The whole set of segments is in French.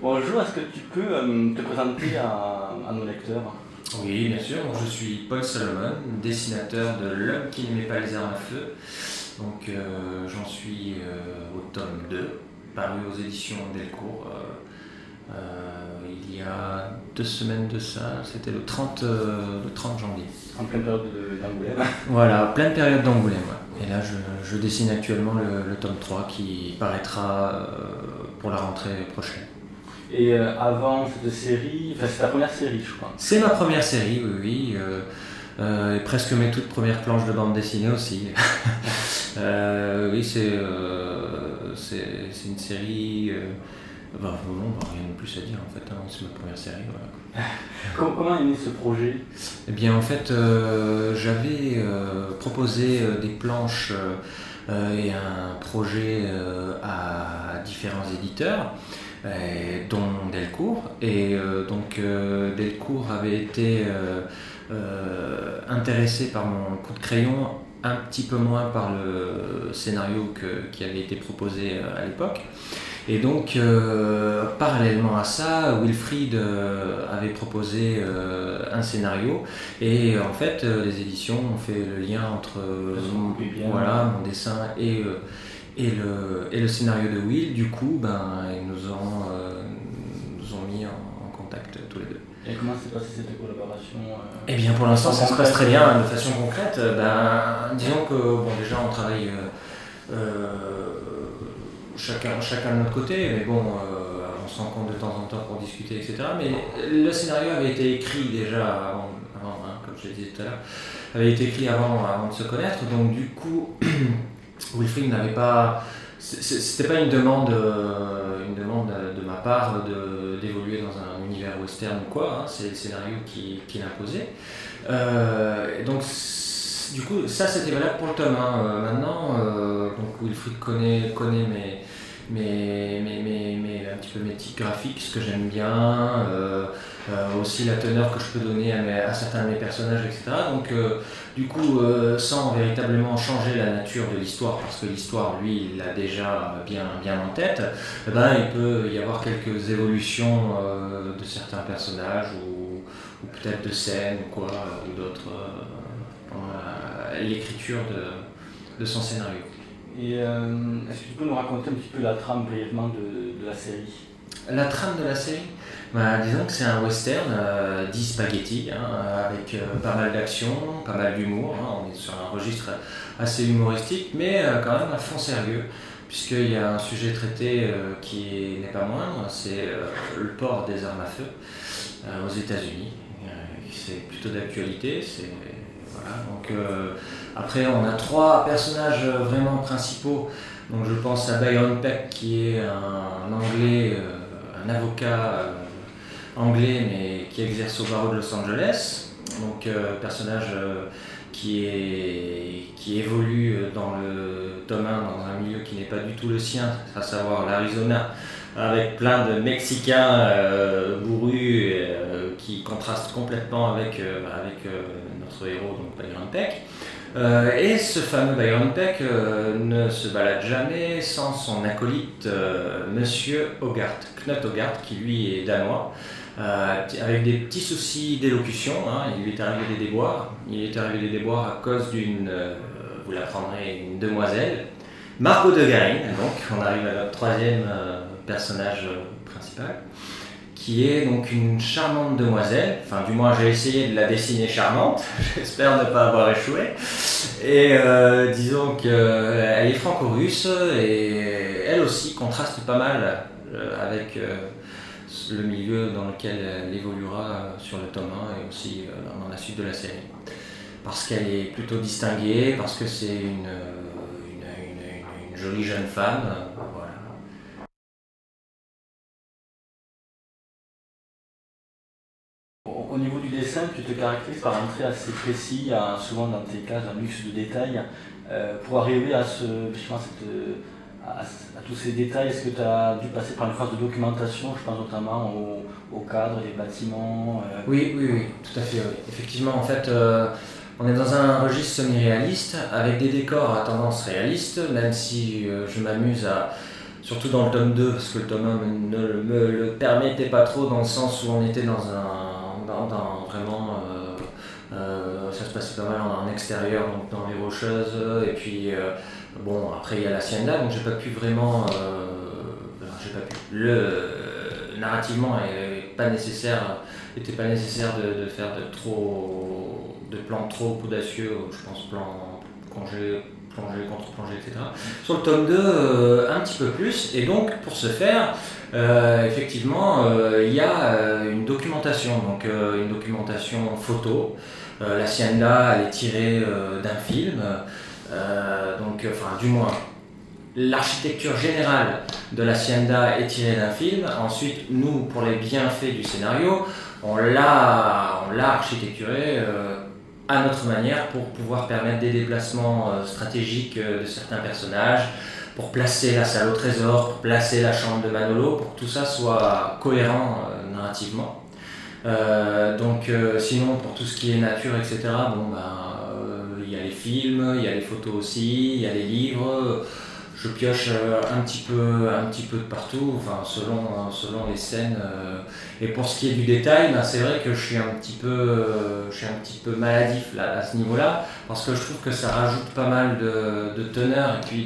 Bonjour, est-ce que tu peux te présenter à nos lecteurs? Oui, bien sûr. Donc, je suis Paul Salomon, dessinateur de L'homme qui n'aimait pas les armes à feu. Donc, j'en suis au tome 2, paru aux éditions Delcourt. Il y a 2 semaines de ça, c'était le 30 janvier. En pleine période d'Angoulême. Voilà, pleine période d'Angoulême. Ouais. Et là, je dessine actuellement le tome 3 qui paraîtra pour la rentrée prochaine. Et avant cette série, enfin c'est ta première série je crois. C'est ma première série, oui. Et presque mes toutes premières planches de bande dessinée aussi. Oui, c'est une série... non, rien de plus à dire en fait, hein, c'est ma première série. Voilà. Comment est né ce projet? Eh bien en fait, j'avais proposé des planches et un projet à différents éditeurs. Dont Delcourt, et donc Delcourt avait été intéressé par mon coup de crayon, un petit peu moins par le scénario qui avait été proposé à l'époque. Et donc parallèlement à ça, Wilfried avait proposé un scénario, et en fait les éditions ont fait le lien entre mon dessin et le scénario de Will. Du coup, ils nous ont mis en contact tous les deux. Et comment s'est passée cette collaboration? Eh bien, pour l'instant, ça se passe très bien de façon concrète. Disons que déjà, on travaille chacun de notre côté, mais bon, on se rencontre de temps en temps pour discuter, etc. Mais le scénario avait été écrit déjà avant, comme je l'ai dit tout à l'heure, avait été écrit avant de se connaître. Donc, du coup, Wilfried n'avait pas... C'était pas une demande de ma part d'évoluer dans un univers western ou quoi, hein, c'est le scénario qui l'imposait. Donc du coup ça c'était valable pour le tome 1. Maintenant donc Wilfried connaît un petit peu mes tics graphiques, ce que j'aime bien, aussi la teneur que je peux donner à certains de mes personnages, etc. Donc du coup, sans véritablement changer la nature de l'histoire, parce que l'histoire, lui, il l'a déjà bien en tête, il peut y avoir quelques évolutions de certains personnages, ou peut-être de scènes, ou quoi, ou d'autres, dans l'écriture de son scénario. Et est-ce que tu peux nous raconter un petit peu la trame brièvement de la série? La trame de la série, disons que c'est un western dit spaghetti, avec pas mal d'action, pas mal d'humour. On est sur un registre assez humoristique, mais quand même à fond sérieux, puisqu'il y a un sujet traité qui n'est pas moindre, c'est le port des armes à feu aux États-Unis. C'est plutôt d'actualité. Voilà. Donc, après, on a 3 personnages vraiment principaux. Donc, je pense à Byron Peck, qui est un Anglais, un avocat anglais, mais qui exerce au barreau de Los Angeles. Donc, personnage qui évolue dans le tome 1 dans un milieu qui n'est pas du tout le sien, à savoir l'Arizona, avec plein de Mexicains bourrus qui contrastent complètement avec notre héros, donc Byron Peck. Et ce fameux Byron Peck ne se balade jamais sans son acolyte Monsieur Hogarth, Knut Hogarth, qui lui est danois, avec des petits soucis d'élocution. Il lui est arrivé des déboires. Il est arrivé des déboires à cause d'une, vous l'apprendrez, une demoiselle, Margot de Garin. Donc on arrive à notre 3e personnage principal, qui est donc une charmante demoiselle. Enfin, du moins, j'ai essayé de la dessiner charmante. J'espère ne pas avoir échoué. Et disons qu'elle est franco-russe, et elle aussi contraste pas mal avec le milieu dans lequel elle évoluera sur le tome 1 et aussi dans la suite de la série. Parce qu'elle est plutôt distinguée, parce que c'est une jolie jeune femme. Voilà. Au niveau du dessin, tu te caractérises par un trait assez précis, souvent dans tes cases un luxe de détails. Pour arriver à tous ces détails, est-ce que tu as dû passer par une phase de documentation? Je pense notamment au cadre des bâtiments. Oui, tout à fait. Oui. Effectivement, en fait, on est dans un registre semi-réaliste, avec des décors à tendance réaliste, même si je m'amuse surtout dans le tome 2, parce que le tome 1 ne me le permettait pas trop, dans le sens où on était dans vraiment... ça se passait pas mal en extérieur, donc dans les Rocheuses, et puis bon, après il y a l'Hacienda, donc j'ai pas pu vraiment... narrativement, était pas nécessaire de faire de plans trop audacieux, je pense plan plongée, contre-plongée, etc. Sur le tome 2, un petit peu plus, et donc pour ce faire, effectivement, il y a une documentation, donc une documentation photo. L'Hacienda, elle est tirée d'un film, enfin du moins, l'architecture générale de l'Hacienda est tirée d'un film. Ensuite, nous, pour les bienfaits du scénario, on l'a architecturé à notre manière pour pouvoir permettre des déplacements stratégiques de certains personnages, pour placer la salle au trésor, pour placer la chambre de Manolo, pour que tout ça soit cohérent narrativement. Sinon, pour tout ce qui est nature, etc., il y a les films, il y a les photos aussi, il y a les livres. Je pioche un petit peu de partout, enfin, selon les scènes. Et pour ce qui est du détail, c'est vrai que je suis un petit peu maladif là, à ce niveau-là, parce que je trouve que ça rajoute pas mal de teneur et puis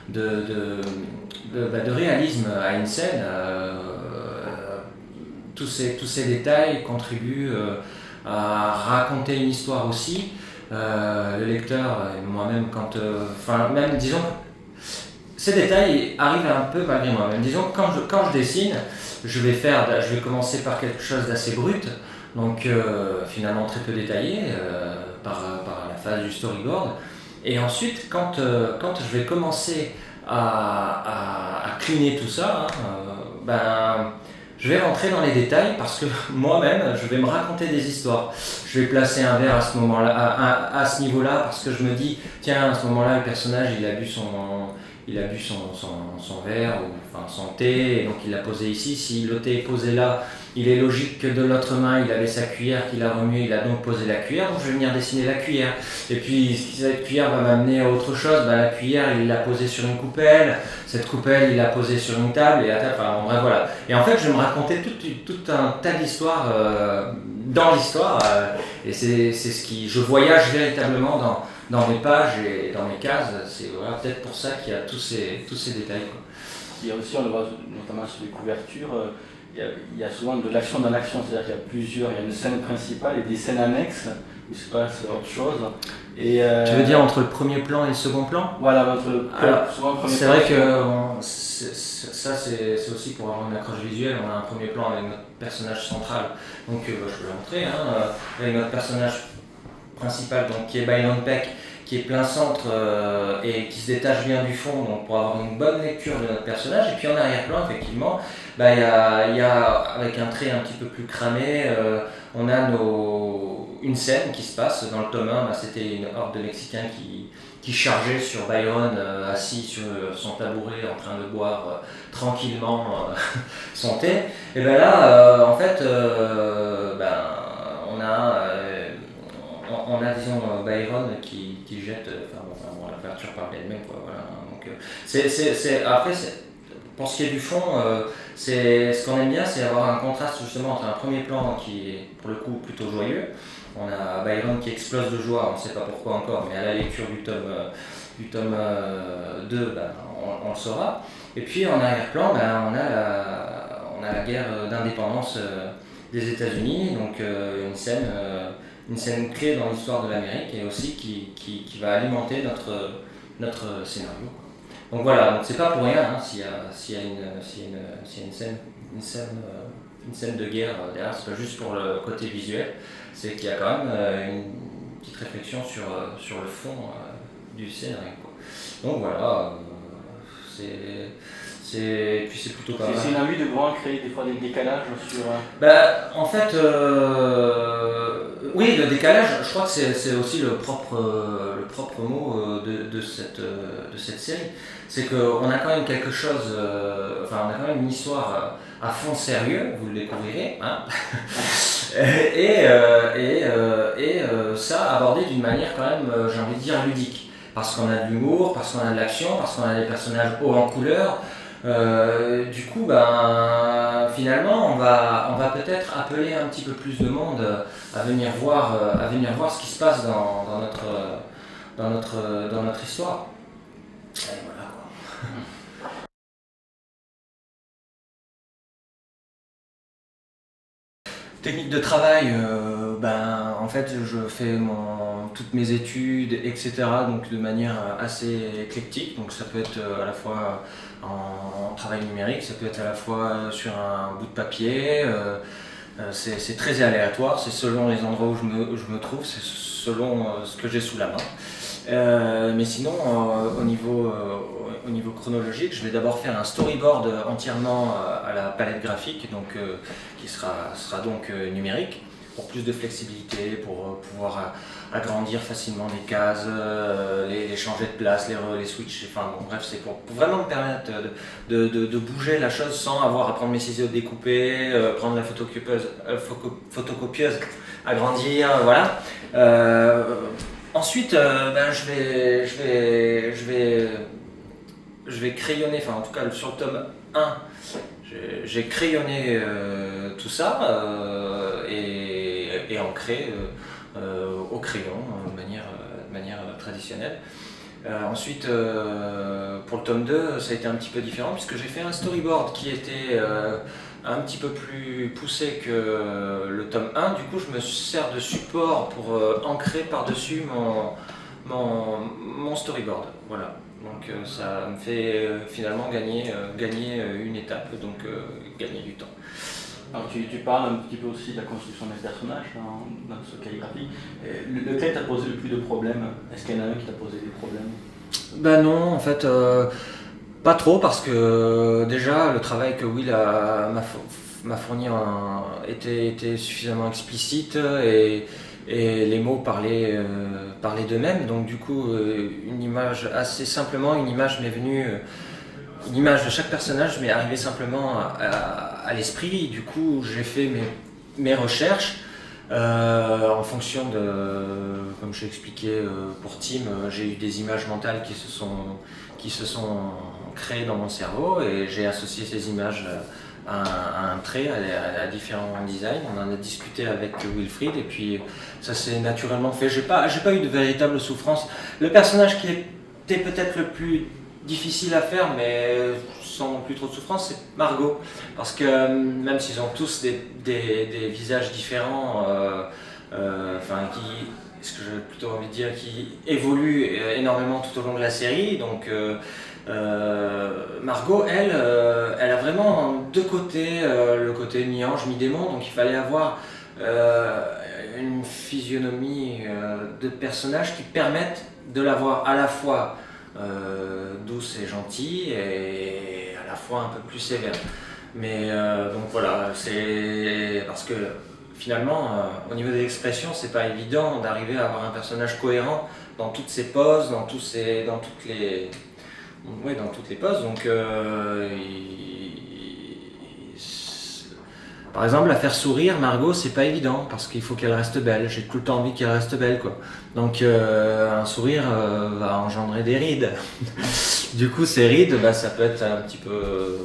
de réalisme à une scène. Tous ces détails contribuent à raconter une histoire aussi. Le lecteur, et moi-même, même disons, ces détails arrivent un peu malgré moi-même. Disons que quand je dessine, je vais commencer par quelque chose d'assez brut, donc finalement très peu détaillé par la phase du storyboard. Et ensuite, quand je vais commencer à cliner tout ça, je vais rentrer dans les détails parce que moi-même, je vais me raconter des histoires. Je vais placer un verre à ce moment-là, à ce niveau-là, parce que je me dis, tiens, à ce moment-là, le personnage, il a bu son verre, ou enfin son thé, et donc il l'a posé ici. Si le thé est posé là, il est logique que de l'autre main, il avait sa cuillère qu'il a remuée, il a donc posé la cuillère, donc je vais venir dessiner la cuillère. Et puis, cette cuillère va m'amener à autre chose, la cuillère, il l'a posée sur une coupelle, cette coupelle, il l'a posée sur une table, et bref, voilà. Et en fait, je vais me raconter tout un tas d'histoires dans l'histoire, et c'est ce qui... Je voyage véritablement dans mes pages et dans mes cases, c'est peut-être pour ça qu'il y a tous ces détails, quoi. Il y a aussi, on le voit notamment sur les couvertures, il y a souvent de l'action dans l'action, c'est-à-dire qu'il y a une scène principale et des scènes annexes où il se passe autre chose. Et, tu veux dire entre le premier plan et le second plan? Voilà, souvent le premier plan. C'est vrai que ça c'est aussi pour avoir une accroche visuelle. On a un premier plan avec notre personnage central, donc je peux le montrer, avec notre personnage principal, donc, qui est Byron Peck, qui est plein centre et qui se détache bien du fond, donc pour avoir une bonne lecture de notre personnage. Et puis en arrière-plan, effectivement, il y a, avec un trait un petit peu plus cramé, on a une scène qui se passe dans le tome 1. C'était une horde de Mexicains qui chargeait sur Byron, assis sur son tabouret en train de boire tranquillement son thé. Et là, en fait, on a disons Byron qui jette, la couverture parle d'elle-même, quoi, voilà. Donc après, pour ce qui est du fond, ce qu'on aime bien, c'est avoir un contraste justement entre un premier plan qui est pour le coup plutôt joyeux. On a Byron qui explose de joie, on ne sait pas pourquoi encore, mais à la lecture du tome 2, on le saura. Et puis en arrière-plan, on a la guerre d'indépendance des États-Unis, donc une scène clé dans l'histoire de l'Amérique et aussi qui va alimenter notre scénario. Donc voilà, donc c'est pas pour rien s'il y a une scène de guerre derrière, c'est pas juste pour le côté visuel, c'est qu'il y a quand même une petite réflexion sur le fond du scénario, quoi. Donc voilà, puis c'est plutôt pas mal. C'est une envie de vraiment créer des fois des décalages sur... En fait, oui, le décalage, je crois que c'est aussi le propre mot de cette série. C'est qu'on a quand même quelque chose, on a quand même une histoire à fond sérieux, vous le découvrirez, et ça abordé d'une manière quand même, j'ai envie de dire, ludique. Parce qu'on a de l'humour, parce qu'on a de l'action, parce qu'on a des personnages hauts en couleur. Du coup, ben, finalement, on va peut-être appeler un petit peu plus de monde à venir voir ce qui se passe dans notre histoire. Et voilà, quoi. Technique de travail, ben, en fait, je fais toutes mes études, etc. Donc de manière assez éclectique. Donc ça peut être à la fois en travail numérique, ça peut être à la fois sur un bout de papier. C'est très aléatoire, c'est selon les endroits où je me trouve, c'est selon ce que j'ai sous la main. Mais sinon, au niveau chronologique, je vais d'abord faire un storyboard entièrement à la palette graphique, donc, qui sera donc numérique, pour plus de flexibilité, pour pouvoir agrandir facilement les cases, les changer de place, les switches, enfin bon, bref, c'est pour vraiment me permettre de bouger la chose sans avoir à prendre mes ciseaux, découper, prendre la photocopieuse, agrandir, voilà. Ensuite, ben, je vais crayonner, enfin en tout cas sur le tome 1, j'ai crayonné tout ça et ancré au crayon de manière traditionnelle. Ensuite, pour le tome 2, ça a été un petit peu différent puisque j'ai fait un storyboard qui était un petit peu plus poussé que le tome 1. Du coup, je me sers de support pour ancrer par-dessus mon storyboard. Voilà. Donc ça me fait finalement gagner une étape, donc gagner du temps. Alors tu parles un petit peu aussi de la construction des personnages dans ce calligraphie. Lequel t'a posé le plus de problèmes? Est-ce qu'il y en a un qui t'a posé des problèmes? Ben non, en fait, pas trop, parce que déjà le travail que Will m'a fourni était suffisamment explicite et les mots parlaient d'eux-mêmes. Donc du coup, une image, assez simplement, une image m'est venue. Une image de chaque personnage m'est arrivée simplement à l'esprit. Du coup, j'ai fait mes recherches en fonction de, comme je l'ai expliqué pour Tim, j'ai eu des images mentales qui se sont créées dans mon cerveau et j'ai associé ces images à un trait, à différents designs. On en a discuté avec Wilfried et puis ça s'est naturellement fait. J'ai pas eu de véritable souffrance. Le personnage qui était peut-être le plus difficile à faire, mais sans non plus trop de souffrance, c'est Margot. Parce que même s'ils ont tous des visages différents, ce que j'ai plutôt envie de dire, qui évoluent énormément tout au long de la série, donc Margot, elle a vraiment deux côtés, le côté mi-ange, mi-démon, donc il fallait avoir une physionomie de personnage qui permette de l'avoir à la fois douce et gentille et à la fois un peu plus sévère. Mais donc voilà, c'est parce que finalement, au niveau des expressions, c'est pas évident d'arriver à avoir un personnage cohérent dans toutes ses poses, dans toutes les poses. Donc, par exemple, la faire sourire, Margot, c'est pas évident parce qu'il faut qu'elle reste belle. J'ai tout le temps envie qu'elle reste belle, quoi. Donc, un sourire va engendrer des rides. Du coup, ces rides, ça peut être un petit peu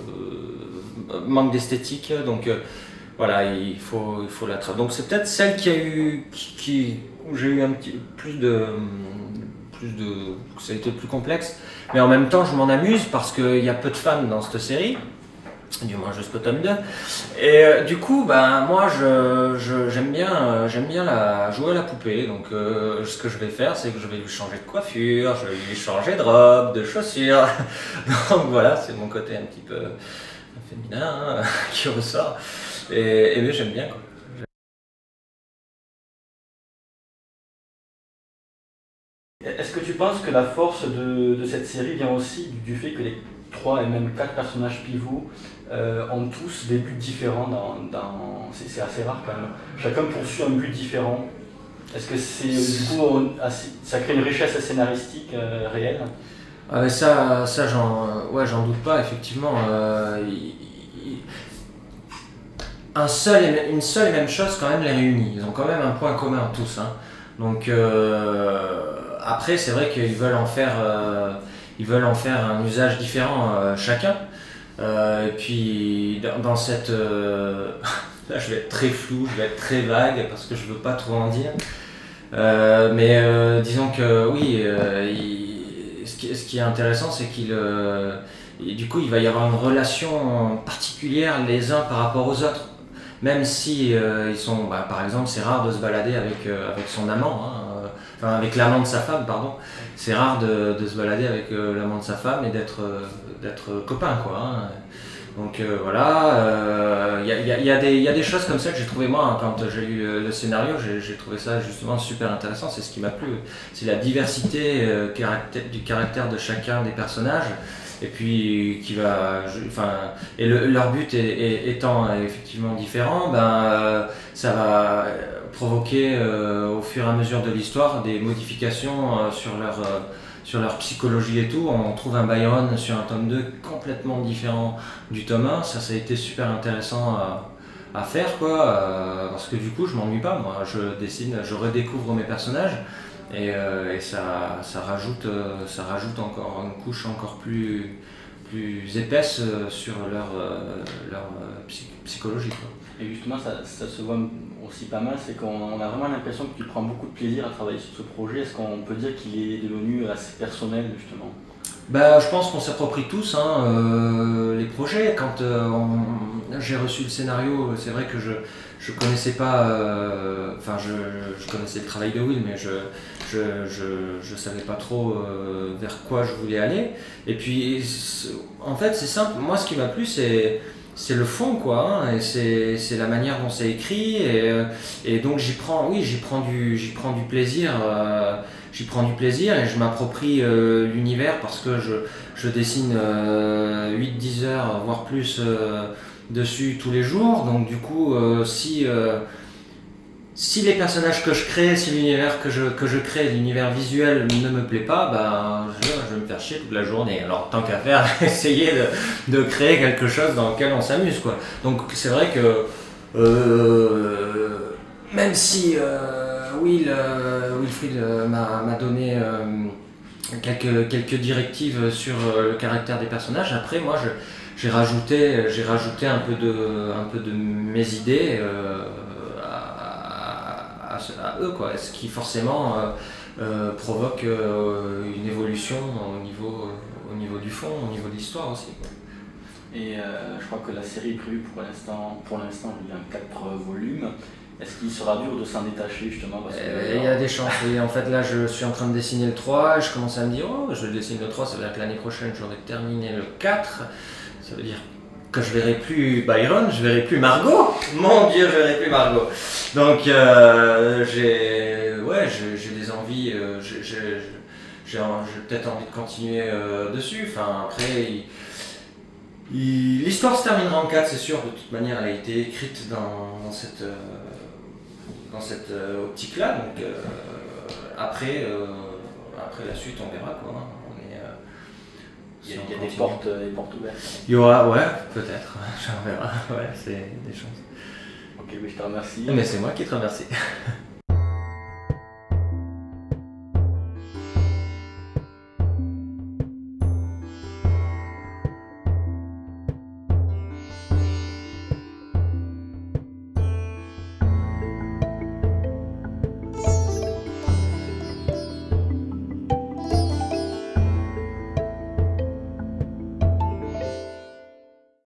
manque d'esthétique. Donc, voilà, il faut la travailler. Donc, c'est peut-être celle où j'ai eu un petit plus de ça a été plus complexe, mais en même temps je m'en amuse parce qu'il y a peu de fans dans cette série, du moins jusqu'au tome 2, et du coup moi j'aime bien jouer à la poupée. Donc ce que je vais faire, c'est que je vais lui changer de coiffure, je vais lui changer de robe, de chaussures. Donc voilà, c'est mon côté un petit peu féminin qui ressort, et j'aime bien, quoi. Est-ce que tu penses que la force de cette série vient aussi du fait que les 3 et même 4 personnages pivots ont tous des buts différents c'est assez rare quand même. Chacun poursuit un but différent. Est-ce que c'est du coup ça crée une richesse scénaristique réelle? Ça j'en doute pas, effectivement. Une seule et même chose quand même les réunit. Ils ont quand même un point commun tous, hein. Donc après, c'est vrai qu'ils veulent en faire un usage différent chacun. Et puis dans cette... là je vais être très flou, je vais être très vague parce que je veux pas trop en dire. Mais disons que oui, ce qui est intéressant, c'est du coup, il va y avoir une relation particulière les uns par rapport aux autres. Même si ils sont, par exemple, c'est rare de se balader avec son amant, hein, enfin avec l'amant de sa femme, pardon. C'est rare de se balader avec l'amant de sa femme et d'être copain, quoi. Hein. Donc voilà, il y a des choses comme ça que j'ai trouvé moi, hein, quand j'ai lu le scénario, j'ai trouvé ça justement super intéressant, c'est ce qui m'a plu. C'est la diversité du caractère de chacun des personnages, et puis leur but étant effectivement différent, ça va provoquer au fur et à mesure de l'histoire des modifications sur leur psychologie et tout. On trouve un Byron sur un tome 2 complètement différent du tome 1. Ça a été super intéressant à faire, quoi, parce que du coup je m'ennuie pas, moi. Je dessine, je redécouvre mes personnages et ça rajoute encore une couche encore plus épaisse sur leur psychologie, quoi. Et justement, ça se voit aussi pas mal, c'est qu'on a vraiment l'impression que tu prends beaucoup de plaisir à travailler sur ce projet. Est-ce qu'on peut dire qu'il est devenu assez personnel, justement? Je pense qu'on s'approprie tous, hein, les projets. Quand j'ai reçu le scénario, c'est vrai que je connaissais pas, je connaissais le travail de Will, mais je savais pas trop vers quoi je voulais aller. Et puis, en fait, c'est simple. Moi, ce qui m'a plu, c'est le fond, quoi, hein, et c'est la manière dont c'est écrit, et donc j'y prends du plaisir. J'y prends du plaisir et je m'approprie l'univers parce que je dessine 8-10 heures, voire plus, dessus tous les jours. Donc du coup, si les personnages que je crée, si l'univers que je crée, l'univers visuel ne me plaît pas, je vais me faire chier toute la journée. Alors tant qu'à faire, essayer de créer quelque chose dans lequel on s'amuse, quoi. Donc c'est vrai que même si Wilfried m'a donné quelques directives sur le caractère des personnages. Après, moi, j'ai rajouté un peu de mes idées à eux, quoi. Ce qui forcément provoque une évolution au niveau du fond, au niveau de l'histoire aussi, quoi. Et je crois que la série est prévue pour l'instant, il y a 4 volumes. Est-ce qu'il sera dur de s'en détacher, justement, parce que, il y a des chances, oui. En fait, là, je suis en train de dessiner le 3, et je commence à me dire, je dessine le 3, ça veut dire que l'année prochaine, j'aurai terminé le 4. Ça veut dire que je verrai plus Byron, je verrai plus Margot. Mon Dieu, je verrai plus Margot. Donc, j'ai des envies, j'ai peut-être envie de continuer dessus. Enfin, après, l'histoire se terminera en 4, c'est sûr. De toute manière, elle a été écrite dans cette optique-là. Donc, après la suite, on verra, quoi. Il y a des portes ouvertes. Il y aura, ouais, peut-être. On verra. Ouais, c'est des chances. Ok, mais je te remercie. Mais c'est moi qui te remercie.